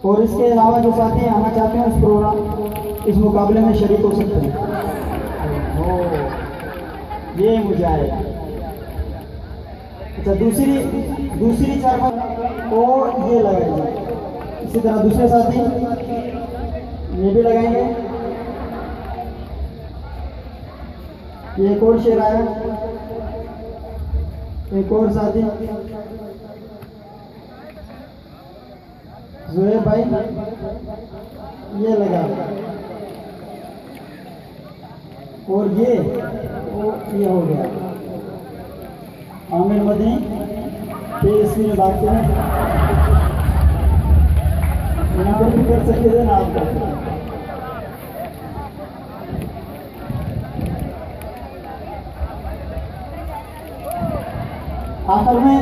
और इसके अलावा जो साथी आना चाहते हैं इस प्रोग्राम इस मुकाबले में शरीक हो सकते हैं। ये मुझे आएगा। अच्छा, दूसरी चार और ये लगाएंगे। इसी तरह दूसरे साथी ये भी लगाएंगे। ये एक और शेर आया, एक और साथी जोहेब भाई ये लगा। और ये हो गया आमिर मदनी। फिर इसमें बात करें, यहाँ पर भी कर सकते थे ना आप कर सकते। आखिर में